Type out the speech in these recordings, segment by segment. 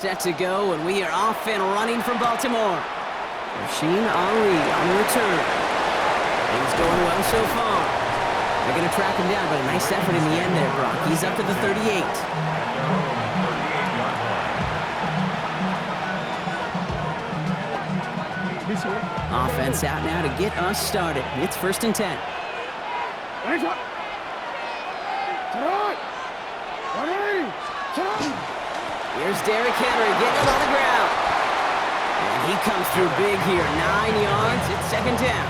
Set to go, and we are off and running from Baltimore. Rasheen Ali on the return. Things going well so far. They're going to track him down, but a nice effort in the end there, Brock. He's up to the 38. Offense out now to get us started. It's 1st and 10. Here's Derrick Henry getting it on the ground. And he comes through big here. 9 yards. It's 2nd down.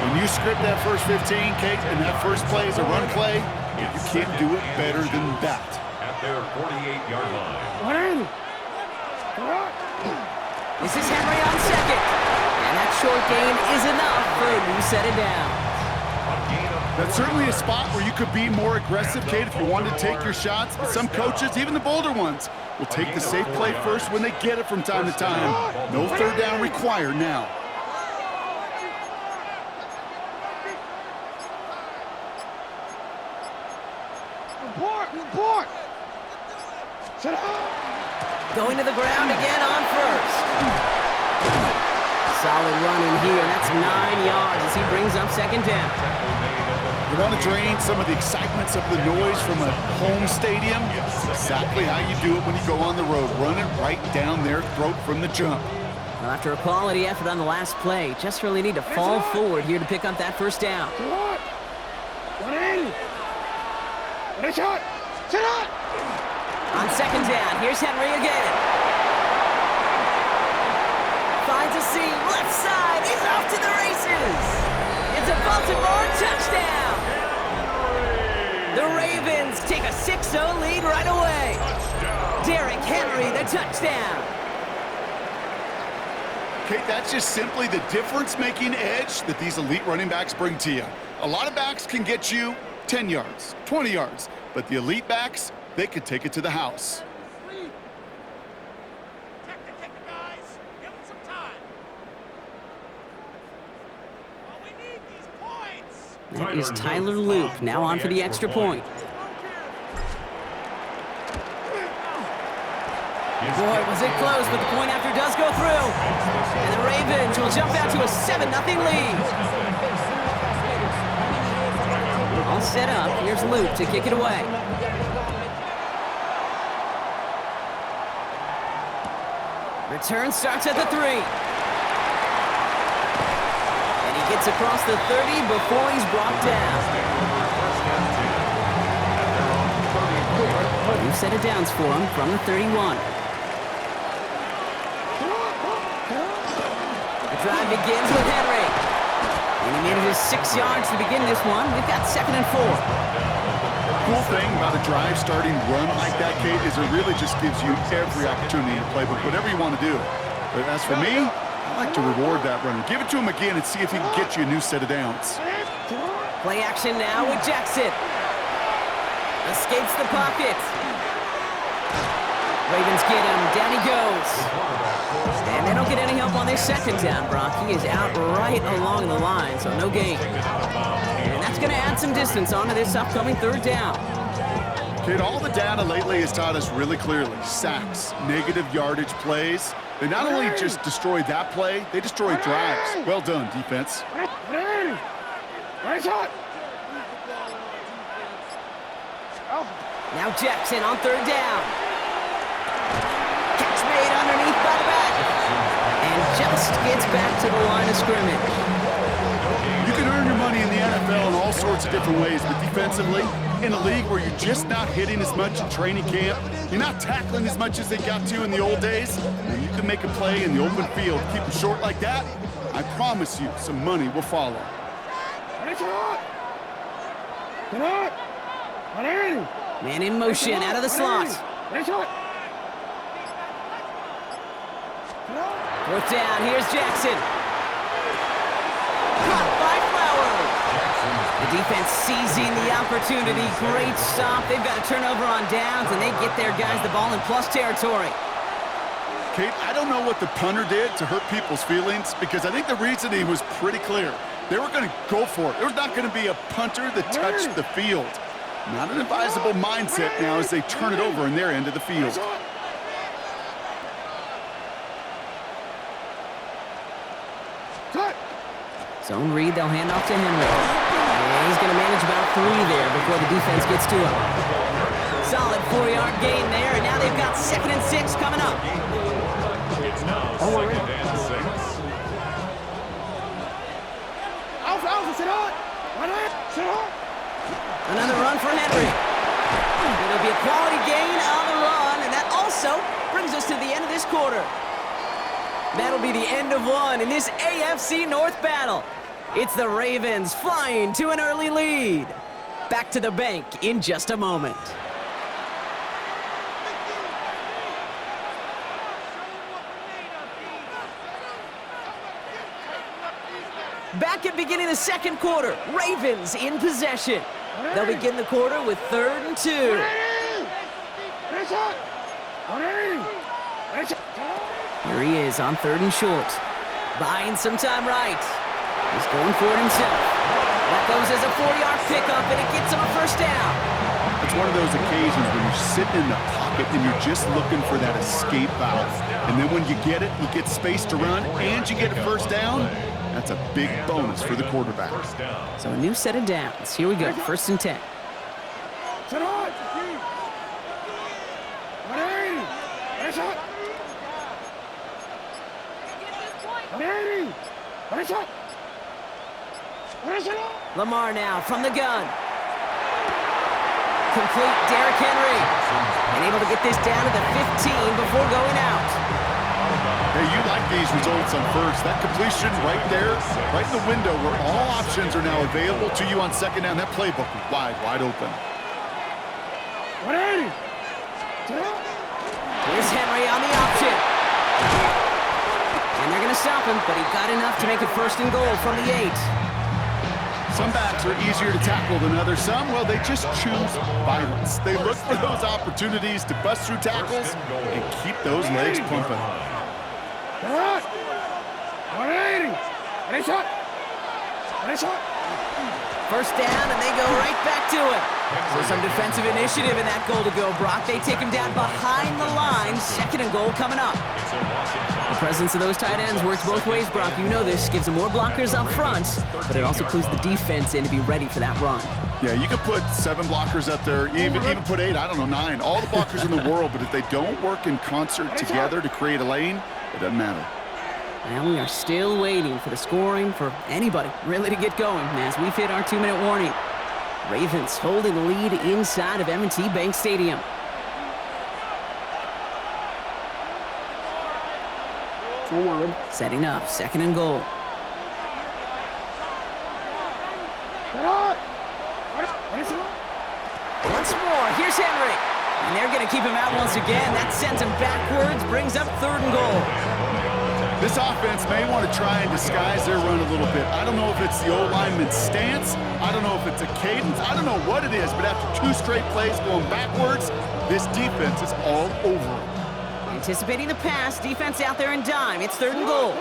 When you script that first 15, Kate, and that first play is a run play, you can't do it better than that. At their 48-yard line. This is Henry on 2nd. And that short gain is enough for a new set of downs. That's certainly a spot where you could be more aggressive, Kate, if you wanted to take your shots. But some coaches, even the bolder ones, will take the safe play first when they get it from time to time. No 3rd down required now. Going to the ground again on 1st. Solid running here. That's 9 yards as he brings up 2nd down. You want to drain some of the excitements of the noise from a home stadium? It's exactly how you do it when you go on the road. Run it right down their throat from the jump. Well, after a quality effort on the last play, just really need to fall forward here to pick up that 1st down. On 2nd down, here's Henry again. Finds a seam, left side, he's off to the races. It's a Baltimore touchdown. The Ravens take a 6-0 lead right away. Derrick Henry, the touchdown. Kate, that's just simply the difference-making edge that these elite running backs bring to you. A lot of backs can get you 10 yards, 20 yards, but the elite backs, they could take it to the house. That is Tyler Luke, now on for the extra point. Boy, was it close, but the point after does go through. And the Ravens will jump out to a 7-0 lead. All set up. Here's Luke to kick it away. Return starts at the 3. Gets across the 30 before he's brought down. New set of downs for him from the 31. The drive begins with Henry. And he made it his 6 yards to begin this one. We've got 2nd and 4. Cool thing about a drive starting run like that, Kate, is it really just gives you every opportunity to play with whatever you want to do. But as for me, I like to reward that runner. Give it to him again and see if he can get you a new set of downs. Play action now with Jackson. Escapes the pocket. Ravens get him. Down he goes. And they don't get any help on their 2nd down, Brock. He is out right along the line, so no gain. And that's going to add some distance onto this upcoming 3rd down. Kid, all the data lately has taught us really clearly. Sacks, negative yardage plays. They not only just destroyed that play, they destroyed drives. Well done, defense. Now Jackson on 3rd down. Catch made underneath by the back. And just gets back to the line of scrimmage. You can earn your money in the NFL in all sorts of different ways, but defensively, in a league where you're just not hitting as much in training camp, you're not tackling as much as they got to in the old days, and you can make a play in the open field, keep it short like that, I promise you some money will follow. Man in motion out of the slot. 4th down, here's Jackson. Caught by Flowers. The defense seizing the opportunity. Great stop. They've got a turnover on downs, and they get their guys the ball in plus territory. Kate, I don't know what the punter did to hurt people's feelings, because I think the reasoning was pretty clear. They were going to go for it. There's not going to be a punter that touched the field. Not an advisable mindset now as they turn it over in their end of the field. Zone read, they'll hand off to Henry. And he's going to manage about 3 there before the defense gets to him. Solid 4-yard gain there, and now they've got 2nd and 6 coming up. It's now 2nd and 6. Another run for Henry. It'll be a quality gain on the run, and that also brings us to the end of this quarter. That'll be the end of one in this AFC North battle. It's the Ravens flying to an early lead. Back to the bank in just a moment. Back at beginning of the second quarter, Ravens in possession. They'll begin the quarter with 3rd and 2. Here he is on 3rd and short. Buying some time right. He's going for it himself. That goes as a 4-yard pickup, and it gets him a 1st down. It's one of those occasions when you're sitting in the pocket and you're just looking for that escape valve. And then when you get it, you get space to run, and you get a 1st down. That's a big bonus for the quarterback. So a new set of downs. Here we go, 1st and 10. Lamar now from the gun. Complete Derrick Henry. And able to get this down to the 15 before going out. Hey, you like these results on first. That completion right there, right in the window where all options are now available to you on 2nd down. That playbook was wide open. Here's Henry on the option. And they're going to stop him, but he got enough to make it 1st and goal from the 8. Some backs are easier to tackle than others. Some, well, they just choose violence. They look for those opportunities to bust through tackles and keep those legs pumping. 1st down, and they go right back to it. So some defensive initiative in that goal to go, Brock. They take him down behind the line. 2nd and goal coming up. The presence of those tight ends works both ways, Brock. You know this. Gives them more blockers up front, but it also clues the defense in to be ready for that run. Yeah, you could put 7 blockers up there, even put 8, I don't know, 9. All the blockers in the world, but if they don't work in concert together to create a lane, it doesn't matter. And we are still waiting for the scoring for anybody really to get going as we've hit our 2-minute warning. Ravens holding the lead inside of M&T Bank Stadium. Forward. Setting up, 2nd and goal. Once more, here's Henry. And they're going to keep him out once again. That sends him backwards, brings up 3rd and goal. This offense may want to try and disguise their run a little bit. I don't know if it's the old lineman's stance. I don't know if it's a cadence. I don't know what it is, but after 2 straight plays going backwards, this defense is all over it. Anticipating the pass, defense out there in dime. It's 3rd and goal.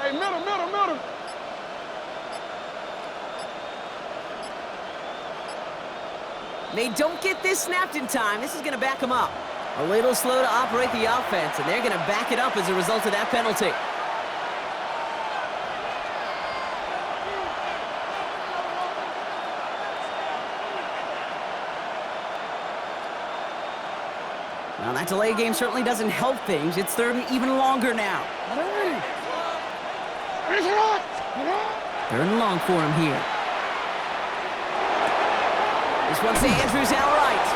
Hey, middle. They don't get this snapped in time. This is going to back them up. A little slow to operate the offense, and they're going to back it up as a result of that penalty. Well, that delay game certainly doesn't help things. It's 3rd and even longer now. 3rd and long for him here. This one's to Andrews outright.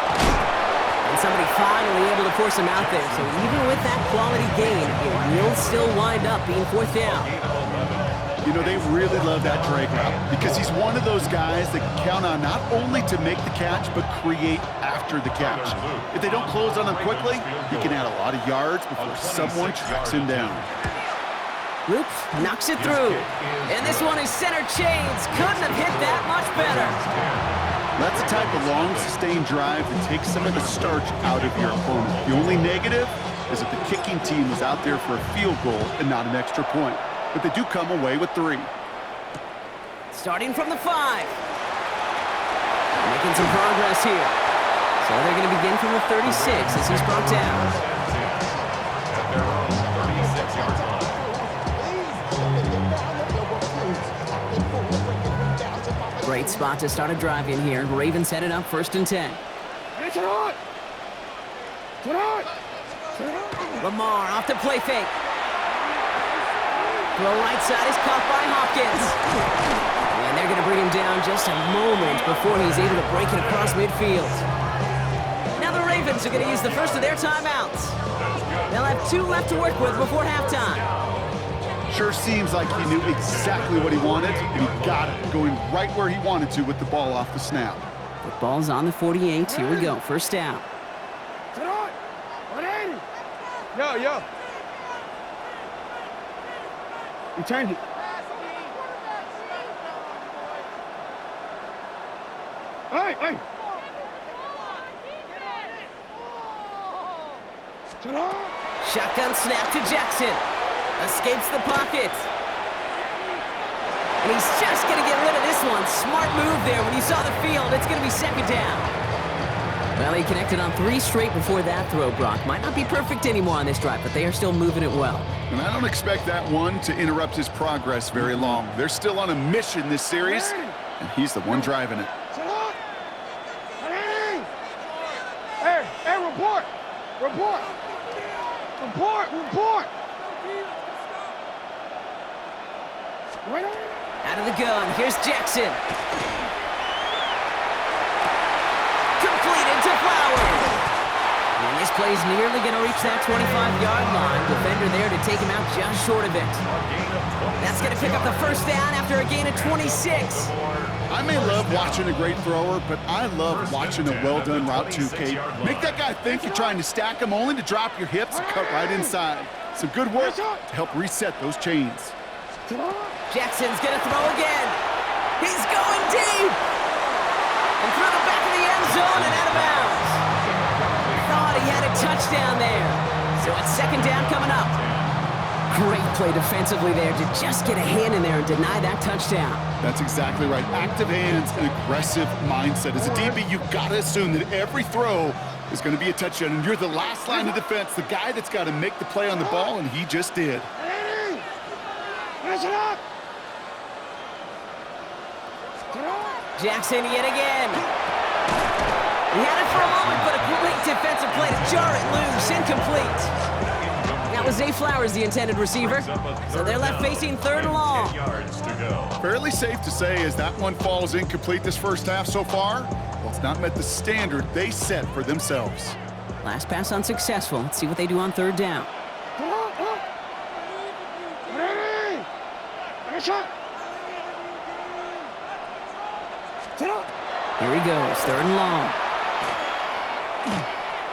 And somebody finally able to force him out there. So even with that quality gain, it will still wind up being 4th down. You know, they really love that drag route because he's one of those guys that can count on not only to make the catch, but create after the catch. If they don't close on him quickly, he can add a lot of yards before someone tracks him down. Luke knocks it through. And this one is center chains. Couldn't have hit that much better. That's the type of long, sustained drive that takes some of the starch out of your opponent. The only negative is that the kicking team was out there for a field goal and not an extra point. But they do come away with 3. Starting from the 5. Making some progress here. So they're going to begin from the 36 as he's brought down. At their own 36-yard line. Great spot to start a drive in here. Ravens headed up 1st and 10. Lamar off the play fake. Throw right side is caught by Hopkins. And they're going to bring him down just a moment before he's able to break it across midfield. Now the Ravens are going to use the first of their timeouts. They'll have 2 left to work with before halftime. Sure seems like he knew exactly what he wanted, and he got it, going right where he wanted to with the ball off the snap. The ball's on the 48. Here we go. First down. Yo. You change it. Hey. Shotgun snap to Jackson. Escapes the pocket. And he's just going to get rid of this one. Smart move there when you saw the field. It's going to be 2nd down. Well, he connected on 3 straight before that throw, Brock. Might not be perfect anymore on this drive, but they are still moving it well. And I don't expect that one to interrupt his progress very long. They're still on a mission this series, and he's the one driving it. Hey, report. Out of the gun, here's Jackson. Completed to Flowers. And this play's nearly going to reach that 25-yard line. Defender there to take him out just short of it. That's going to pick up the first down after a gain of 26. I may love watching a great thrower, but I love watching a well-done route too, Kate. Make that guy think you're trying to stack him only to drop your hips and cut right inside. Some good work to help reset those chains. Jackson's going to throw again. He's going deep. And through the back of the end zone and out of bounds. Thought he had a touchdown there. So it's 2nd down coming up. Great play defensively there to just get a hand in there and deny that touchdown. That's exactly right. Active hands and aggressive mindset. As a DB, you've got to assume that every throw is going to be a touchdown. And you're the last line of defense, the guy that's got to make the play on the ball, and he just did. Jackson yet again. He had it for a moment, but a great defensive play to jar it loose. Incomplete. That was Zay Flowers, the intended receiver. So they're left facing 3rd and long. Fairly safe to say as that one falls incomplete this first half so far, well, it's not met the standard they set for themselves. Last pass unsuccessful. Let's see what they do on 3rd down. Here he goes, 3rd and long.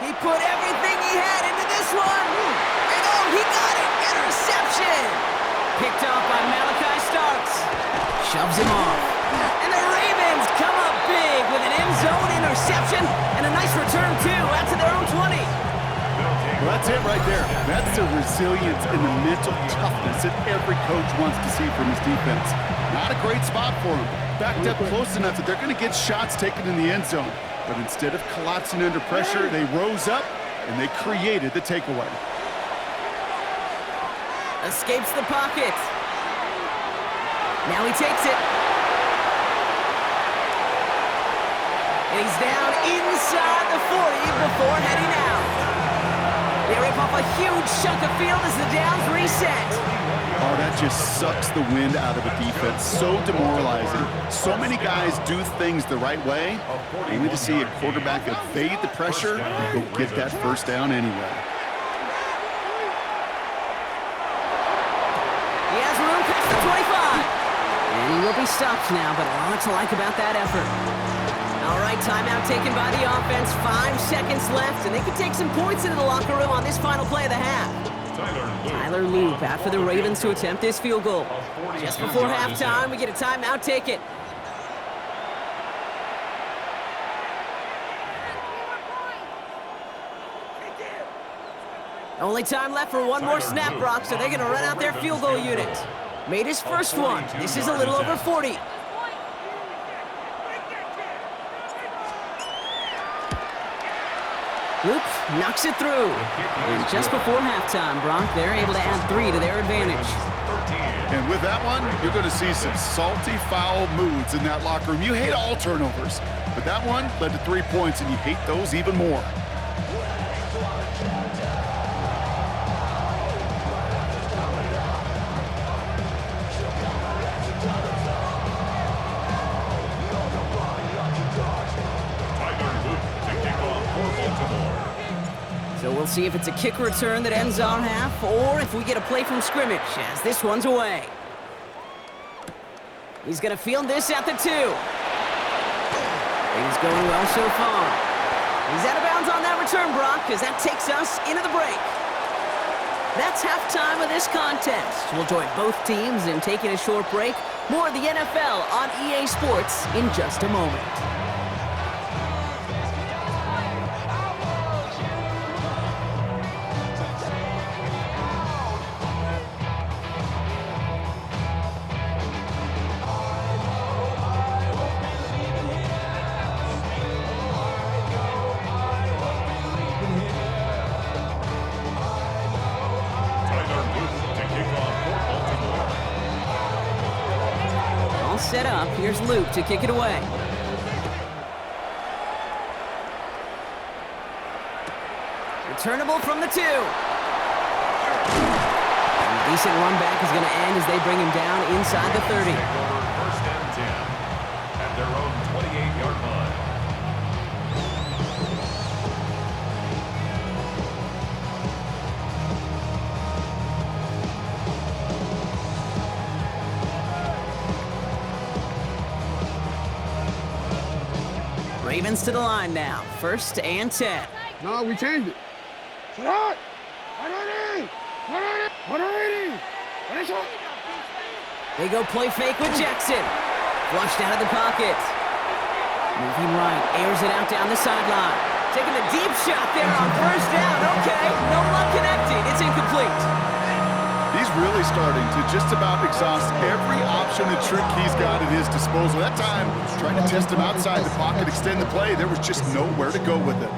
He put everything he had into this one. And oh, he got it. Interception. Picked off by Malachi Starks. Shoves him off. And the Ravens come up big with an end zone interception and a nice return, too, out to their own 20. Well, that's it right there. That's the resilience and the mental toughness that every coach wants to see from his defense. Not a great spot for him. Backed up close enough that they're going to get shots taken in the end zone. But instead of collapsing under pressure, they rose up and they created the takeaway. Escapes the pocket. Now he takes it. And he's down inside the 40 before heading out. They rip off a huge chunk of field as the downs reset. Oh, that just sucks the wind out of a defense. So demoralizing. So many guys do things the right way, only to see a quarterback evade the pressure and go get that first down anyway. He has room past the 25. And he will be stopped now, but a lot to like about that effort. All right, timeout taken by the offense. 5 seconds left, and they can take some points into the locker room on this final play of the half. Tyler Loop out for the Ravens to attempt this field goal. Just before halftime, we get a timeout taken. Only time left for one more snap, Brock, so they're going to run out their field goal unit. Made his first one. This is a little over 40. Luke knocks it through. And just before halftime, Brock, they're able to add 3 to their advantage. And with that one, you're going to see some salty, foul moods in that locker room. You hate all turnovers, but that one led to 3 points, and you hate those even more. So we'll see if it's a kick return that ends our half, or if we get a play from scrimmage, as this one's away. He's going to field this at the 2. It is going well so far. He's out of bounds on that return, Brock, as that takes us into the break. That's halftime of this contest. We'll join both teams in taking a short break. More of the NFL on EA Sports in just a moment. Set up. Here's Luke to kick it away. Returnable from the 2. And a decent run back is going to end as they bring him down inside the 30. First and 10 at their own 28-yard line. Ravens to the line now. First and 10. No, we changed it. Shot! 180! 180! 180! They go play fake with Jackson. Flushed out of the pocket. Moving right, airs it out down the sideline. Taking a deep shot there on first down. Okay, no luck connecting. It's incomplete. He's really starting to just about exhaust every option and trick he's got at his disposal. That time, trying to test him outside the pocket, extend the play, there was just nowhere to go with it.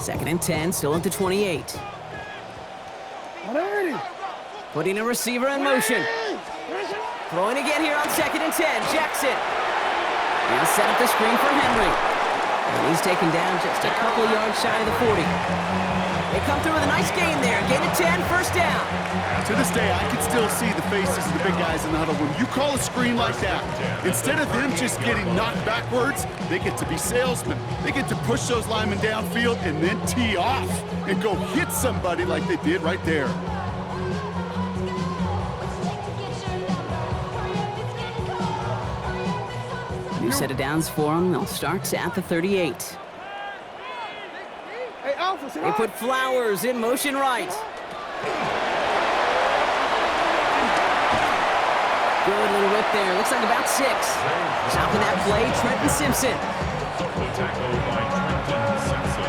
Second and 10, still at the 28. 180! Putting a receiver in motion. Throwing again here on second and 10. Jackson. He'll set up the screen for Henry. And he's taken down just a couple yards shy of the 40. They come through with a nice gain there. Gain of 10, first down. To this day, I can still see the faces of the big guys in the huddle. When you call a screen like that, instead of them just getting knocked backwards, they get to be salesmen. They get to push those linemen downfield and then tee off and go hit somebody like they did right there. New set of downs for them. They'll start at the 38. Hey, Alpha, sit They up. put Flowers in motion right. Good little whip there. Looks like about 6. Stopping that play, Trenton Simpson. Tackled by Trenton Simpson.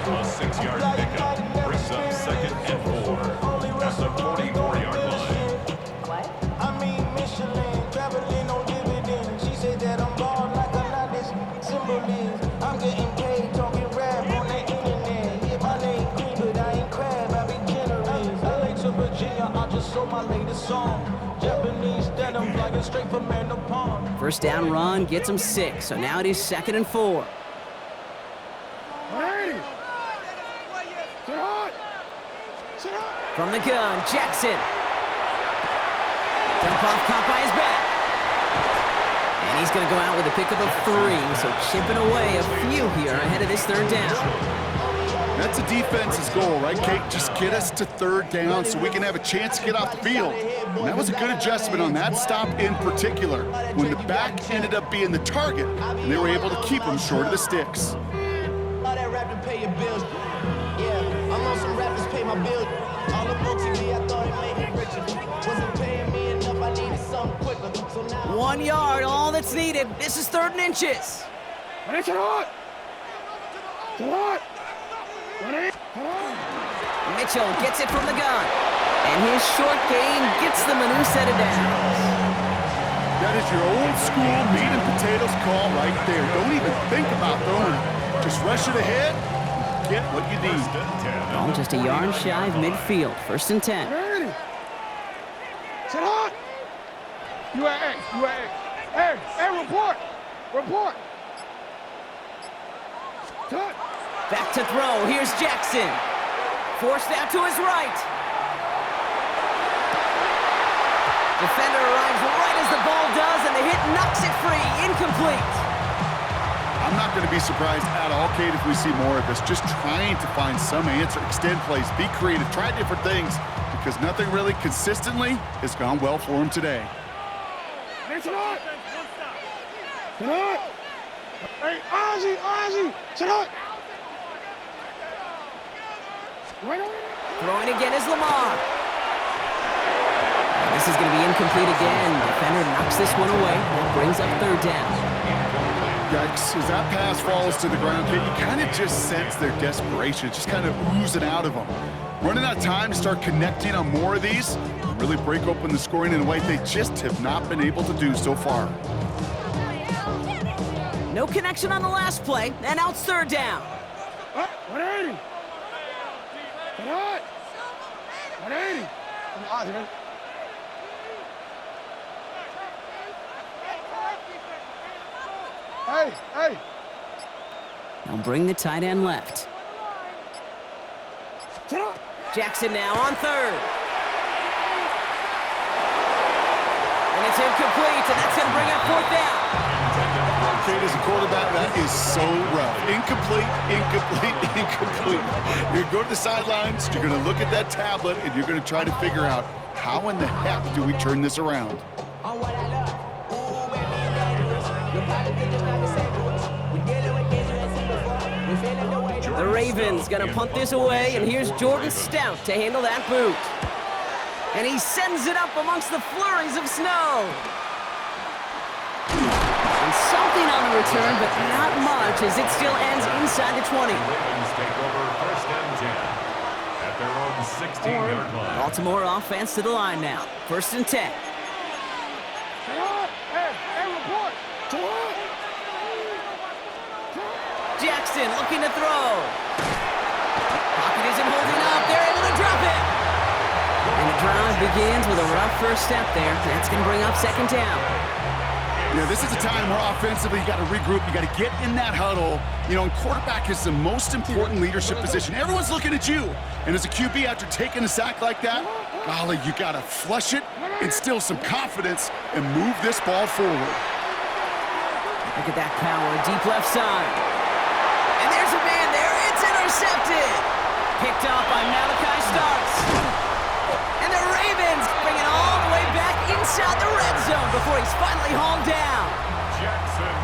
A 6-yard pickup brings up second and 4 at the 44-yard line. I mean, Michelin, traveling on dividends. She said that I'm born like a lot of symbolism. I'm getting paid, talking rap on the internet. Yeah, my name Green, but I ain't crab, I be generous. LA to Virginia, I just sold my latest song. Japanese denim, flying straight from Manapon. First down run gets them 6. So now it is second and 4. 180! Sit hot! Sit hot! From the gun, Jackson. Dump off, caught by his back. And he's going to go out with a pickup of 3. So chipping away a few here ahead of this third down. That's a defense's goal, right, Kate? Just get us to third down so we can have a chance to get off the field. And that was a good adjustment on that stop in particular, when the back ended up being the target, and they were able to keep him short of the sticks. All that rap to pay your bills. Yeah, I'm on some rappers pay my bills. All the books in me, I thought it made me richer. Wasn't paying me enough, I needed something quicker. So now 1 yard, all that's needed. This is 3rd and inches. 180! Sit hot! Sit hot! 180! Come on! Mitchell gets it from the gun. And his short gain gets them a new set of downs. That is your old school meat and potatoes call right there. Don't even think about throwing. Just rush it ahead and get what you need. Ball just a yard shy of midfield. 1st and 10. Ready. Sit hot. You at X. You at X. Hey, hey, report. Report. Cut. Back to throw. Here's Jackson. Forced out to his right. Defender arrives right as the ball does, and the hit knocks it free. Incomplete. I'm not going to be surprised at all, Kate, if we see more of this. Just trying to find some answer, extend plays, be creative, try different things, because nothing really consistently has gone well for him today. Hey, sit hot. Sit hot. Hey, Ozzy, sit hot. Throwing again is Lamar. This is going to be incomplete again. Defender knocks this one away. That brings up 3rd down. Yikes, as that pass falls to the ground, Kate, you kind of just sense their desperation. It's just kind of oozing out of them. Running out of time to start connecting on more of these and really break open the scoring in a way they just have not been able to do so far. No connection on the last play, and now it's 3rd down. 180. Sit hot. 180. Come on, Ozzy, man. Hey. They'll bring the tight end left. Jackson now on 3rd. And it's incomplete, and that's going to bring up 4th down. Kate, as a quarterback, that is so rough. Incomplete. You're going to go to the sidelines, you're going to look at that tablet, and you're going to try to figure out how in the heck do we turn this around. The Ravens gonna punt this away, and here's Jordan Stout to handle that boot. And he sends it up amongst the flurries of snow. And something on the return, but not much, as it still ends inside the 20. Ravens take over 1st and 10 at their own 16-yard line. Baltimore offense to the line now. 1st and 10. Hey, report. Jackson looking to throw. Pocket isn't holding up. They're able to drop it. And the drive begins with a rough first step there. That's going to bring up 2nd down. Yeah, this is a time where offensively you got to regroup. You got to get in that huddle. You know, and quarterback is the most important leadership position. Everyone's looking at you. And as a QB, after taking a sack like that, golly, you got to flush it, instill some confidence, and move this ball forward. Look at that power, deep left side. And there's a man there. It's intercepted. Picked off by Malachi Starks. And the Ravens bring it all the way back inside the red zone before he's finally hauled down.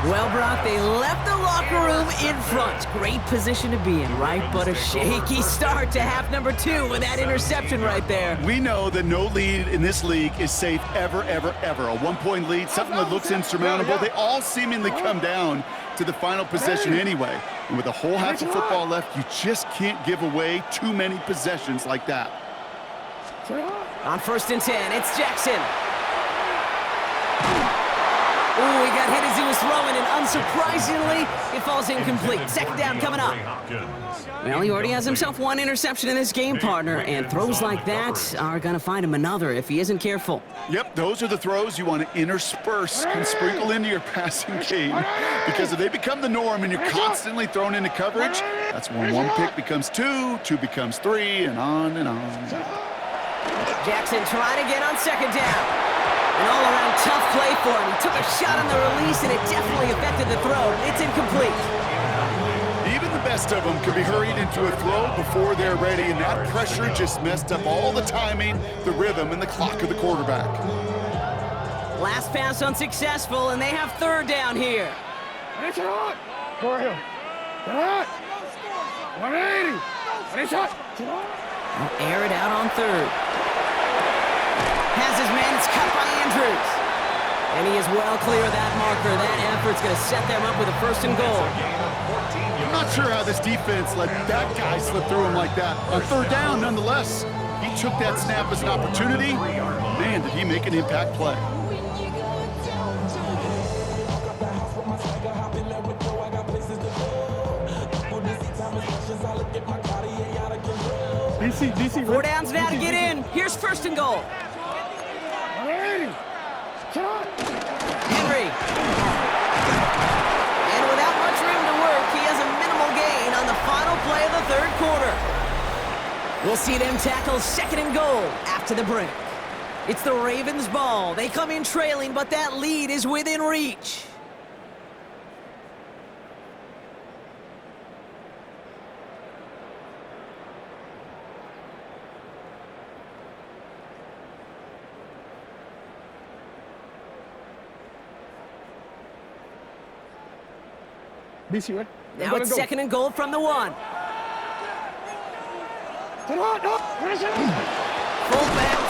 Well, Brock, they left the locker room in front. Great position to be in, right? But a shaky start to half number 2 with that interception right there. We know that no lead in this league is safe ever, ever, ever. A 1-point lead, something that looks insurmountable. They all seemingly come down to the final possession anyway. And with a whole half of football left, you just can't give away too many possessions like that. On 1st and 10, it's Jackson. Ooh, he got hit as he was throwing, and unsurprisingly, it falls incomplete. 2nd down coming up. Well, he already has himself 1 interception in this game, partner, and throws like that are going to find him another if he isn't careful. Yep, those are the throws you want to intersperse and sprinkle into your passing game, because if they become the norm and you're constantly thrown into coverage, that's when 1 pick becomes 2, 2 becomes 3, and on and on. Jackson trying to get on 2nd down. An all-around tough play for him. He took a shot on the release, and it definitely affected the throw. It's incomplete. Even the best of them could be hurried into a throw before they're ready, and that pressure just messed up all the timing, the rhythm, and the clock of the quarterback. Last pass unsuccessful, and they have 3rd down here. It's hot. Go ahead. It's hot. 180. It's hot. They'll air it out on 3rd. Has his man, it's cut by Andrews. And he is well clear of that marker. That effort's going to set them up with a 1st and goal. I'm not sure how this defense let that guy slip through him like that. On 3rd down, nonetheless, he took that snap as an opportunity. Man, did he make an impact play. DC, 4 downs now to get in. Here's first and goal. Henry. And without much room to work, he has a minimal gain on the final play of the third quarter. We'll see them tackle second and goal after the break. It's the Ravens' ball. They come in trailing, but that lead is within reach. DC, right? Now it's second and goal from the 1. Fullback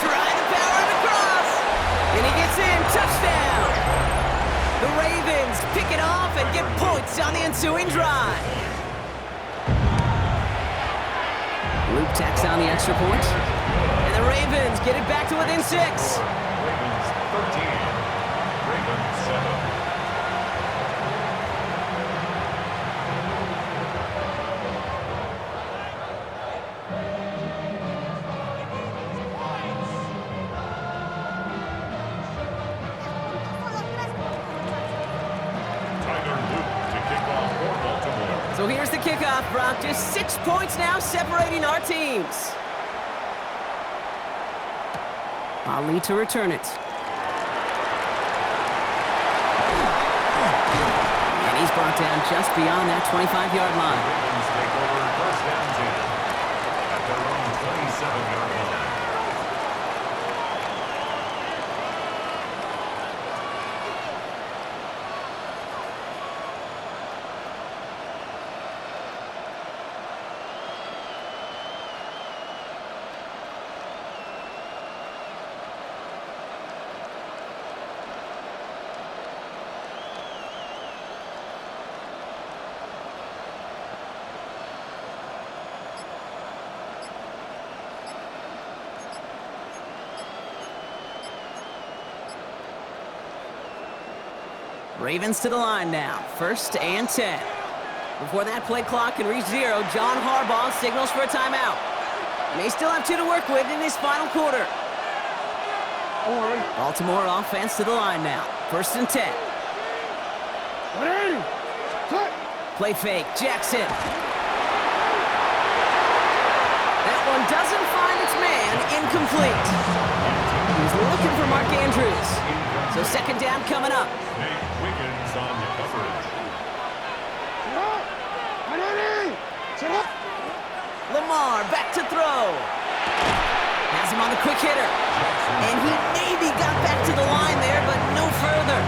trying to power it across. And he gets in. Touchdown. The Ravens pick it off and get points on the ensuing drive. Luke tacks on the extra point. And the Ravens get it back to within 6. Ravens 13. Ravens 7. So here's the kickoff, Brock. Just 6 points now separating our teams. Ali to return it. And he's brought down just beyond that 25-yard line. Ravens take over first down 10 at their own 27-yard line. Ravens to the line now. First and 10. Before that play clock can reach 0, John Harbaugh signals for a timeout. May still have 2 to work with in this final quarter. Baltimore offense to the line now. First and 10. Play fake. Jackson. That one doesn't find its man. Incomplete. He's looking for Mark Andrews. So second down coming up. Nate Wiggins on the coverage. Lamar back to throw. Has him on the quick hitter. And he maybe got back to the line there, but no further.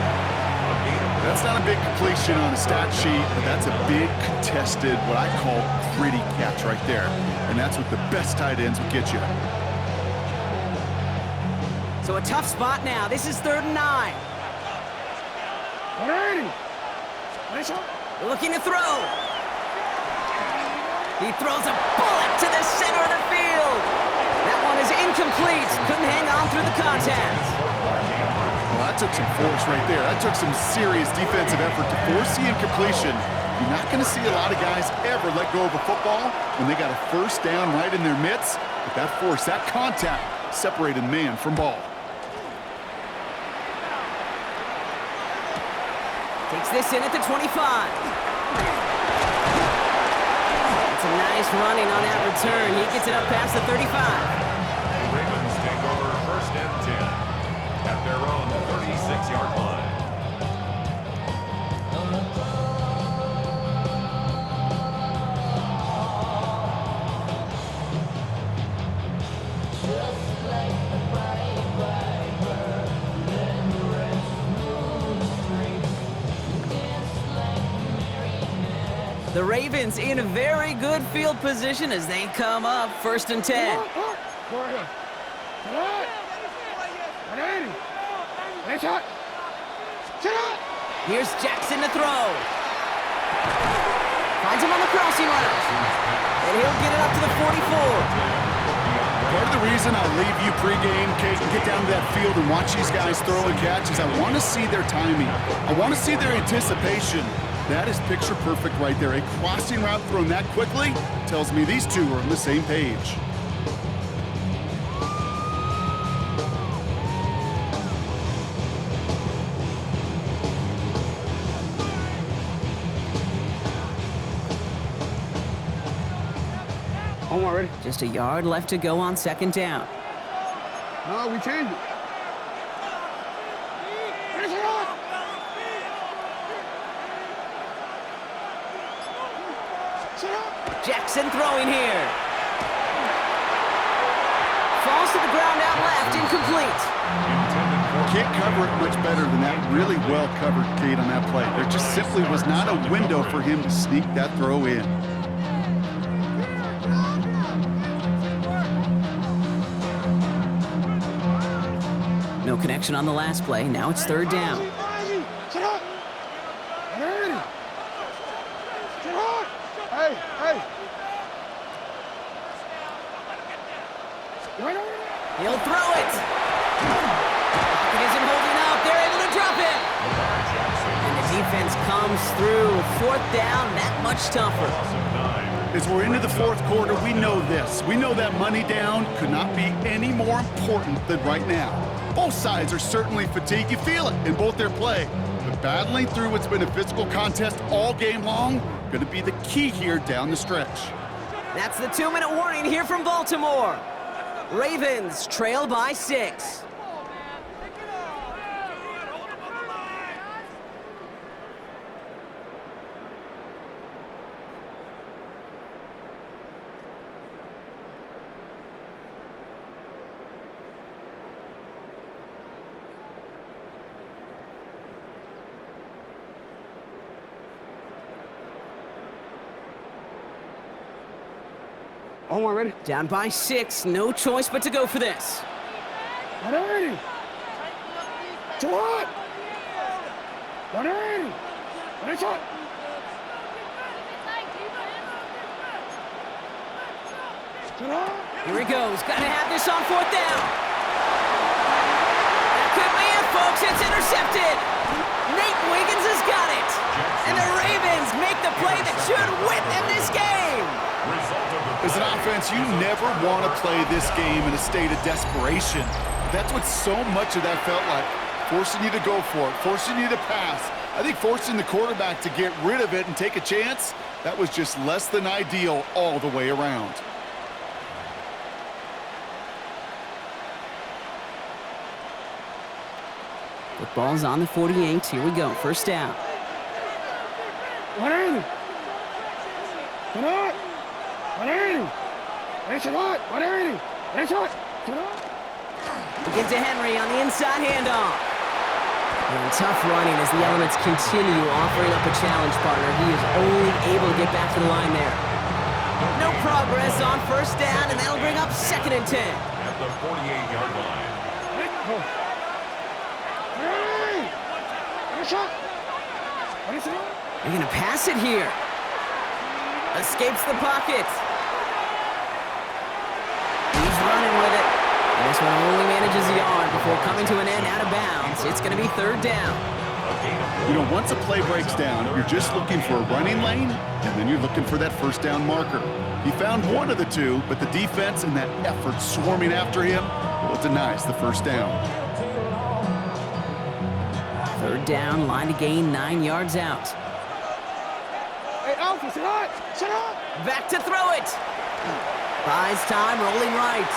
That's not a big completion on the stat sheet, but that's a big contested, what I call gritty catch right there. And that's what the best tight ends will get you. So a tough spot now. This is 3rd and 9. Looking to throw. He throws a bullet to the center of the field. That one is incomplete. Couldn't hang on through the contact. Well, that took some force right there. That took some serious defensive effort to force the incompletion. You're not going to see a lot of guys ever let go of a football when they got a first down right in their midst. But that force, that contact, separated man from ball. Takes this in at the 25. It's a nice running on that return. He gets it up past the 35. The Ravens take over first and 10 at their own 36-yard line. The Ravens in a very good field position as they come up first and 10. Here's Jackson to throw. Finds him on the crossing route. And he'll get it up to the 44. Part of the reason I leave you pregame, Kate, and get down to that field and watch these guys throw and catch is I want to see their timing. I want to see their anticipation. That is picture perfect right there. A crossing route thrown that quickly tells me these two are on the same page. I'm already. Just a yard left to go on second down. No, we changed it. Finish it up. Sit up. Jackson throwing here. Falls to the ground out left, incomplete. Can't cover it much better than that. Really well covered, Kate, on that play. There just simply was not a window for him to sneak that throw in. No connection on the last play. Now it's third down. Sit up. Ready. Sit up. Hey, hey. He'll throw it. It isn't holding up. They're able to drop it. And the defense comes through. Fourth down, that much tougher. As we're into the fourth quarter, we know this. We know that money down could not be any more important than right now. Both sides are certainly fatigued. You feel it in both their play. But battling through what's been a physical contest all game long, going to be the key here down the stretch. That's the 2-minute warning here from Baltimore. Ravens trail by 6. Oh, I'm ready. Down by 6, no choice but to go for this. Ready. Sit up. Ready. Finish up. Sit up. Here he goes. Got to have this on fourth down. That could be it, folks. It's intercepted. Nate Wiggins has got it. And the Ravens make the play that should win them this game. As an offense, you never want to play this game in a state of desperation. That's what so much of that felt like. Forcing you to go for it, forcing you to pass. I think forcing the quarterback to get rid of it and take a chance, that was just less than ideal all the way around. Football's on the 48. Here we go. First down. Ready. Sit up. Ready. Finish it up. Ready. Finish it. Sit up. Get to Henry on the inside handoff. And tough running as the elements continue offering up a challenge partner. He is only able to get back to the line there. No progress on first down, and that'll bring up 2nd and 10. At the 48-yard line. Ready. Finish up. Finish it up. They're going to pass it here. Escapes the pocket. He's running with it. And this one only manages the yard before coming to an end out of bounds. It's going to be third down. You know, once a play breaks down, you're just looking for a running lane, and then you're looking for that first down marker. He found one of the two, but the defense and that effort swarming after him, well, it denies the first down. Third down, line to gain 9 yards out. Hey, Alpha, sit up. Sit up. Back to throw it. Buys time, rolling right.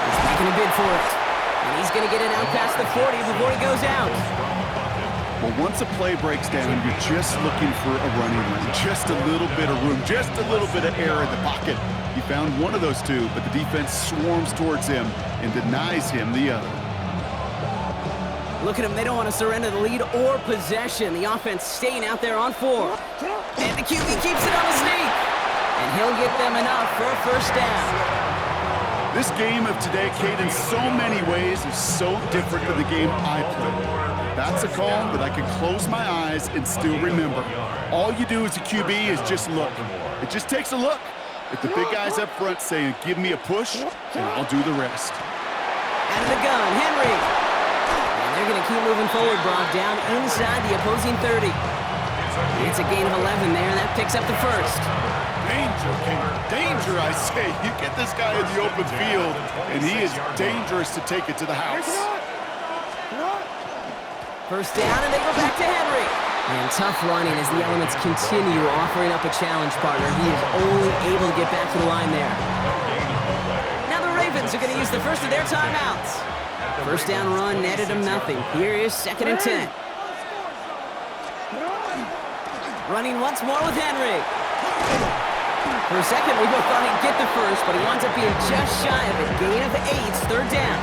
He's making a bid for it. And he's going to get it out past the 40 before he goes out. Well, once a play breaks down, you're just looking for a running lane, just a little bit of room, just a little bit of air in the pocket. He found one of those two, but the defense swarms towards him and denies him the other. Look at them. They don't want to surrender the lead or possession. The offense staying out there on 4. And the QB keeps it on the sneak. And he'll get them enough for a first down. This game of today, Kate, in so many ways is so different than the game I played. That's a call that I can close my eyes and still remember. All you do as a QB is just look. It just takes a look. If the big guy's up front saying, give me a push, then I'll do the rest. Out of the gun, Henry. And they're going to keep moving forward, Brock, down inside the opposing 30. It's a gain of 11 there, and that picks up the first. Danger, King. Danger, I say. You get this guy in the open field, and he is dangerous to take it to the house. First down, and they go back to Henry. And tough running as the elements continue offering up a challenge, partner. He is only able to get back to the line there. Now the Ravens are going to use the first of their timeouts. First down run netted him nothing. Here is 2nd and 10. Running once more with Henry. For a second, we both thought he'd get the first, but he winds up being just shy of it. Gain of 8, third down.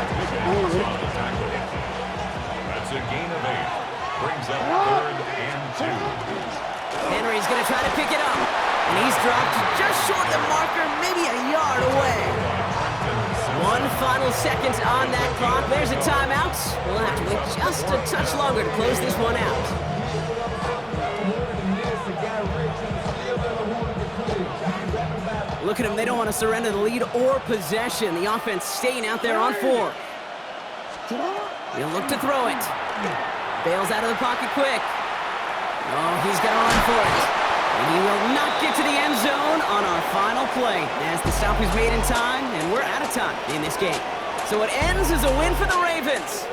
That's a gain of 8. Brings up 3rd and 2. Henry's going to try to pick it up. And he's dropped just short of the marker, maybe a yard away. One final second on that clock. There's a timeout. We'll have to wait just a touch longer to close this one out. Look at them. They don't want to surrender the lead or possession. The offense staying out there on 4. He'll look to throw it. Bails out of the pocket quick. Oh, he's going to run for it. And he will not get to the end zone on our final play as the stop is made in time, and we're out of time in this game. So it ends as a win for the Ravens.